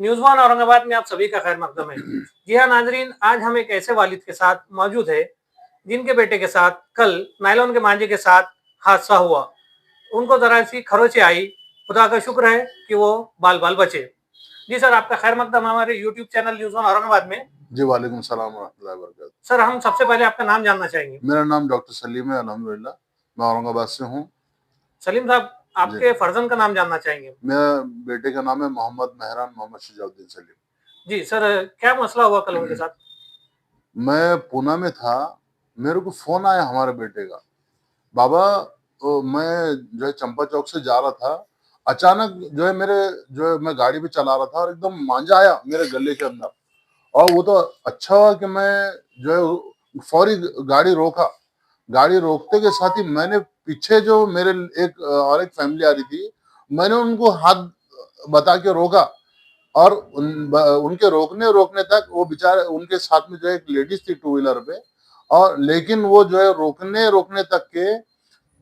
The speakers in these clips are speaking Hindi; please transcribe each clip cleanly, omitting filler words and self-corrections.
न्यूज़ वन औरंगाबाद में आप सभी का खैर मकदम है। जी हाँ नाजरीन, आज हम एक ऐसे वालिद के साथ मौजूद है जिनके बेटे के साथ कल नायलॉन के मांझे के साथ हादसा हुआ। उनको जरा सी खरोंचे आई। खुदा का शुक्र है कि वो बाल बाल बचे। जी सर, आपका खैर मकदम हमारे YouTube channel news one Aurangabad में। जी वालेकुम सलाम रहमतुल्लाहि व बरकातहू। सर, हम सबसे पहले आपका नाम जानना चाहेंगे। मेरा नाम डॉक्टर सलीम है, अल्हम्दुलिल्लाह मैं औरंगाबाद से हूँ। सलीम साहब, जी, आपके फर्जंद का नाम जानना चाहेंगे। मेरा बेटे का नाम है मोहम्मद मेहरान मोहम्मद शुजाउद्दीन सलीम। जी सर, क्या मसला हुआ कल उनके साथ। मैं पूना में था, मेरे को फोन आया हमारे बेटे का, बाबा मैं जो है चंपा चौक से जा रहा था, अचानक जो है मेरे जो है मैं गाड़ी पे चला रहा था और एकदम मांझा आया मेरे गले के अंदर। और वो तो अच्छा हुआ कि मैं जो है फौरी गाड़ी रोका। गाड़ी रोकते के साथ ही मैंने पीछे जो मेरे एक और एक फैमिली आ रही थी, मैंने उनको हाथ बता के रोका। और उनके रोकने रोकने तक वो बेचारे उनके साथ में जो एक लेडीज थी टू व्हीलर पे, और लेकिन वो जो है रोकने रोकने तक के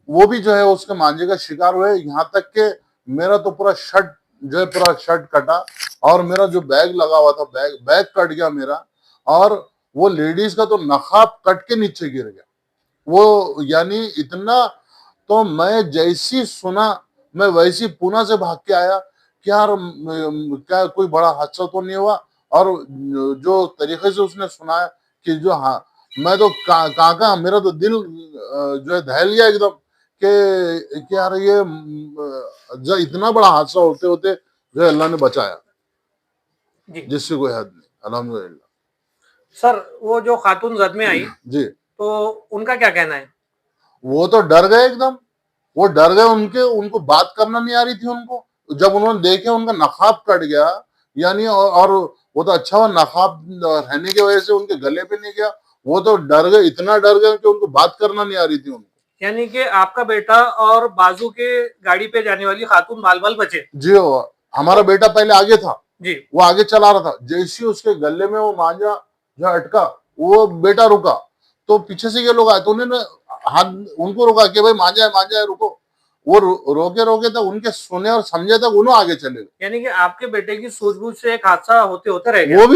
वो भी जो है उसके मांझे का शिकार हुए। यहाँ तक के मेरा तो पूरा शर्ट जो है पूरा शर्ट कटा, और मेरा जो बैग लगा हुआ था बैग बैग कट गया मेरा। और वो लेडीज का तो नकाब कट के नीचे गिर गया वो, यानी इतना। तो मैं जैसी सुना मैं वैसी पुणे से भाग के आया कि यार क्या कोई बड़ा हादसा तो नहीं हुआ। और जो तरीके से उसने सुनाया कि जो हाँ, मैं तो कहाँ मेरा तो दिल जो है दहल गया एकदम कि यार ये जो इतना बड़ा हादसा होते होते जो है अल्लाह ने बचाया, जी जिससे कोई हद नहीं, अल्हम्दुलिल्लाह। सर, वो जो खातून जद में आई जी, तो उनका क्या कहना है। वो तो डर गए एकदम। वो डर गए, उनके उनको बात करना नहीं आ रही थी उनको। जब उन्होंने देखे उनका नकाब कट गया, यानी और वो तो अच्छा हुआ नकाब रहने की वजह से उनके गले पे नहीं गया। वो तो डर गए, इतना डर गए कि उनको बात करना नहीं आ रही थी उनको। यानी कि आपका बेटा और बाजू के गाड़ी पे जाने वाली खातून बाल बाल बचे। जी हो, हमारा और बेटा पहले आगे था, जी वो आगे चला रहा था। जैसे ही उसके गले में वो मांझा जो अटका, वो बेटा रुका। तो पीछे से ये लोग आए तो उन्होंने हाथ उनको रोका कि भाई मांझा है रुको। वो रोके रोके तक उनके सुने और समझे तक उन्होंने आगे चले गए। यानी कि आपके बेटे की सूझबूझ से एक हादसा होते होते रह गया। वो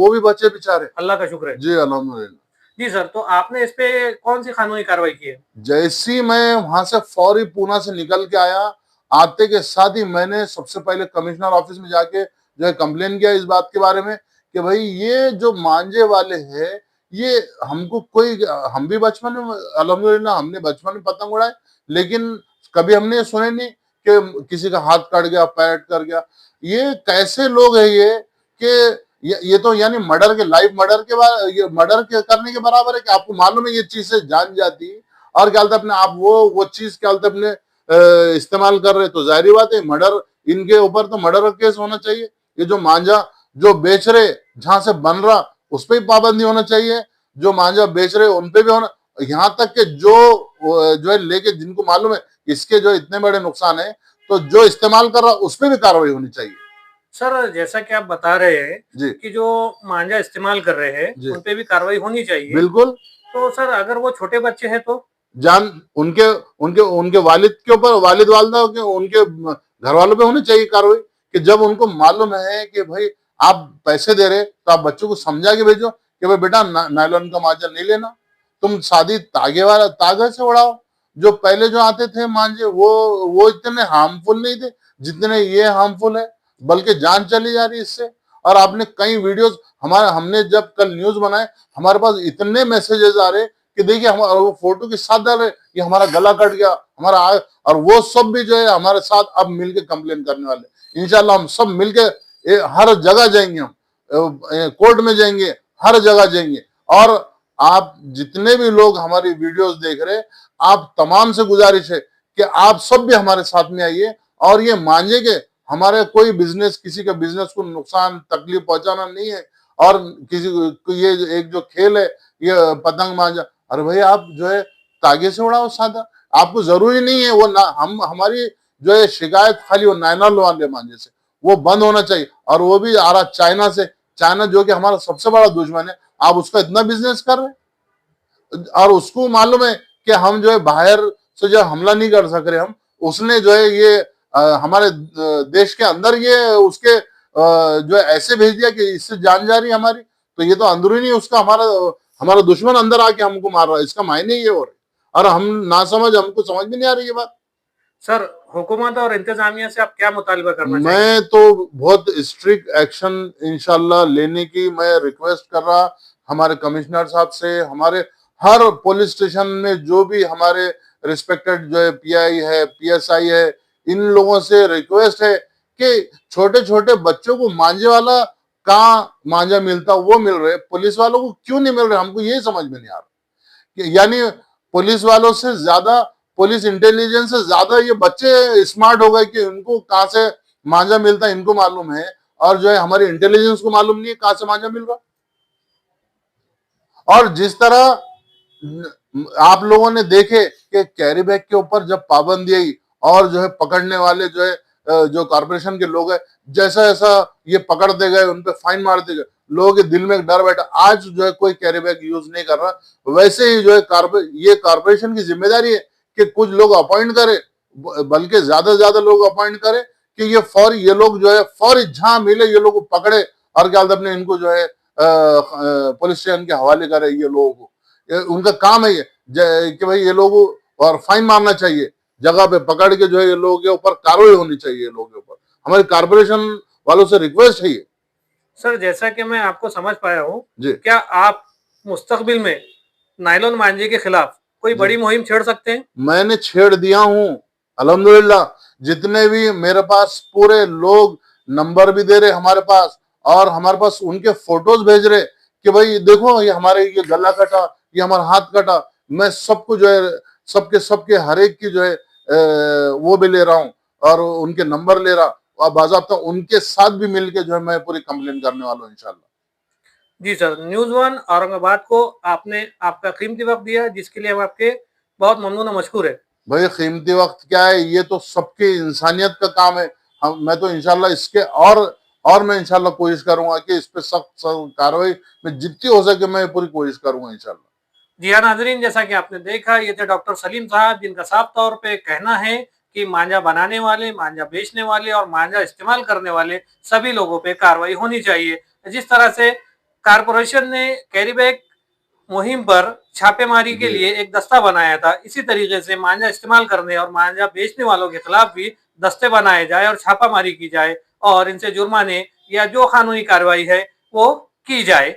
भी बचे बेचारे। अल्लाह का शुक्र है। जी अल्हम्दुलिल्लाह। जी सर, तो आपने इस पे कौन सी कानूनी कार्रवाई की है। जैसी मैं वहां से फौरी पूना से निकल के आया, आते के साथ ही मैंने सबसे पहले कमिश्नर ऑफिस में जाके जो है कंप्लेन किया इस बात के बारे में कि भाई ये जो मांझे वाले हैं, ये हमको कोई, हम भी बचपन में अल्हम्दुलिल्लाह हमने बचपन में पतंग उड़ाए, लेकिन कभी हमने ये सुने नहीं कि किसी का हाथ कट गया पैर कट गया। ये कैसे लोग हैं ये कि ये तो यानी मर्डर के लाइव मर्डर के बाद ये मर्डर के करने के बराबर है कि आपको मालूम है ये चीज से जान जाती है, और क्या बोलते अपने आप वो चीज क्या बोलते अपने इस्तेमाल कर रहे, तो जाहिर बात है मर्डर, इनके ऊपर तो मर्डर का केस होना चाहिए। ये जो मांझा जो बेच रहे, जहां से बन रहा उस पर भी पाबंदी होना चाहिए। जो मांझा बेच रहे उन पे भी होना, यहाँ तक कि जो है लेके जिनको मालूम है इसके जो इतने बड़े नुकसान है, तो जो इस्तेमाल कर रहा उस पर भी कार्रवाई होनी चाहिए। सर, जैसा कि आप बता रहे हैं जी, कि जो मांझा इस्तेमाल कर रहे हैं जी, उन पे भी कार्रवाई होनी चाहिए। बिल्कुल। तो सर, अगर वो छोटे बच्चे हैं तो। जान उनके उनके उनके वालिद के ऊपर, वालिद वालदा के उनके घर वालों पे होनी चाहिए कार्रवाई कि जब उनको मालूम है कि भाई आप पैसे दे रहे तो आप बच्चों को समझा के भेजो कि भाई बेटा नायलॉन का मांझा नहीं लेना, तुम शादी तागे वाला तागे से उड़ाओ। जो पहले जो आते थे मांझे वो इतने हार्मफुल नहीं थे जितने ये हार्मफुल है, बल्कि जान चली जा रही है इससे। और आपने कई वीडियोस हमारे हमने जब कल न्यूज बनाए, हमारे पास इतने मैसेजेस आ रहे कि देखिए हम वो फोटो के साथ डाल रहे कि हमारा गला कट गया हमारा और वो सब भी जो है हमारे साथ अब मिलके कंप्लेन करने वाले। इंशाल्लाह हम सब मिलके हर जगह जाएंगे, हम कोर्ट में जाएंगे, हर जगह जाएंगे। और आप जितने भी लोग हमारी वीडियोस देख रहे, आप तमाम से गुजारिश है कि आप सब भी हमारे साथ में आइए और ये मांझेंगे हमारे कोई बिजनेस, किसी का बिजनेस को नुकसान तकलीफ पहुंचाना नहीं है। और किसी को ये एक जो खेल है ये पतंग मांझा, अरे भाई आप जो है तागे से उड़ाओ सादा, आपको जरूरी नहीं है वो ना, हम हमारी जो है शिकायत खाली वो नायलॉन वाले मांझे से वो बंद होना चाहिए। और वो भी आ रहा चाइना से, चाइना जो कि हमारा सबसे बड़ा दुश्मन है, आप उसका इतना बिजनेस कर रहे और उसको मालूम है कि हम जो है बाहर से जो हमला नहीं कर सक रहे हम, उसने जो है ये हमारे देश के अंदर ये उसके जो है ऐसे भेज दिया कि इससे जान जा रही है हमारी, तो ये तो अंदरूनी उसका हमारा हमारा दुश्मन अंदर आके हमको मार रहा है, इसका मायने ये हो रहा है। और हम ना समझ, हमको समझ में नहीं आ रही ये बात। सर, हुकूमत और इंतजामिया से आप क्या मुतालबा करना चाहेंगे? मैं तो बहुत स्ट्रिक्ट एक्शन इंशाल्लाह लेने की मैं रिक्वेस्ट कर रहा हमारे कमिश्नर साहब से, हमारे हर पुलिस स्टेशन में जो भी हमारे रिस्पेक्टेड जो है पीआई है, पीएसआई है, इन लोगों से रिक्वेस्ट है कि छोटे छोटे बच्चों को मांझे वाला कहाँ मांझा मिलता वो मिल रहे, पुलिस वालों को क्यों नहीं मिल रहे, हमको ये समझ में नहीं आ रहा। यानी पुलिस वालों से ज्यादा, पुलिस इंटेलिजेंस से ज्यादा ये बच्चे स्मार्ट हो गए कि उनको कहां से मांझा मिलता है इनको मालूम है, और जो है हमारी इंटेलिजेंस को मालूम नहीं है कहां से मांझा मिल रहा। और जिस तरह आप लोगों ने देखे कि कैरी बैग के ऊपर जब पाबंदी आई और जो है पकड़ने वाले जो है जो कॉर्पोरेशन के लोग हैं, जैसा जैसा ये पकड़ते गए उन पे फाइन मारते गए, लोगों के दिल में डर बैठा, आज जो है कोई कैरी बैग यूज नहीं कर रहा। वैसे ही जो है ये कॉर्पोरेशन की जिम्मेदारी है कि कुछ लोग अपॉइंट करे, बल्कि ज्यादा से ज्यादा लोग अपॉइंट करे कि ये लोग जो है फौरी जहां मिले ये लोग को पकड़े और क्या अपने इनको जो है पुलिस स्टेशन के हवाले करे। ये लोगों को उनका काम है ये कि भाई ये लोगों और फाइन मारना चाहिए, जगह पे पकड़ के जो है ये लोगों के ऊपर कार्रवाई होनी चाहिए, ये लोगों के ऊपर हमारी कॉर्पोरेशन वालों से रिक्वेस्ट है ये। सर, जैसा कि मैं आपको समझ पाया हूँ, जी क्या आप मुस्तकबिल में नायलॉन मांझे के खिलाफ कोई बड़ी मुहिम छेड़ सकते हैं? मैंने छेड़ दिया हूं अल्हम्दुलिल्लाह। जितने भी मेरे पास पूरे लोग नंबर भी दे रहे हमारे पास, और हमारे पास उनके फोटोज भेज रहे कि भाई देखो ये हमारे ये गला कटा, ये हमारा हाथ कटा। मैं सबको जो है सबके सबके हर एक की जो है वो भी ले रहा हूँ और उनके नंबर ले रहा, और बाज़ाब्ता उनके साथ भी मिलके जो है मैं पूरी कंप्लेन करने वाला हूँ इंशाल्लाह। जी सर, न्यूज़ वन औरंगाबाद को आपने आपका कीमती वक्त दिया, जिसके लिए हम आपके बहुत ममनून और मशकूर है। भाई कीमती वक्त क्या है, ये तो सबकी इंसानियत का काम है। हम मैं तो इंशाल्लाह इसके और मैं इंशाल्लाह कोशिश करूंगा कि इस पे सख्त कार्रवाई में जितनी हो सके मैं पूरी कोशिश करूंगा इंशाल्लाह। जी हाँ नाजरीन, जैसा कि आपने देखा, ये थे डॉक्टर सलीम साहब, जिनका साफ तौर पे कहना है कि मांझा बनाने वाले, मांझा बेचने वाले और मांझा इस्तेमाल करने वाले सभी लोगों पे कार्रवाई होनी चाहिए। जिस तरह से कारपोरेशन ने कैरी बैग मुहिम पर छापेमारी के लिए एक दस्ता बनाया था, इसी तरीके से मांझा इस्तेमाल करने और मांझा बेचने वालों के खिलाफ भी दस्ते बनाए जाए और छापामारी की जाए और इनसे जुर्माने या जो कानूनी कार्रवाई है वो की जाए।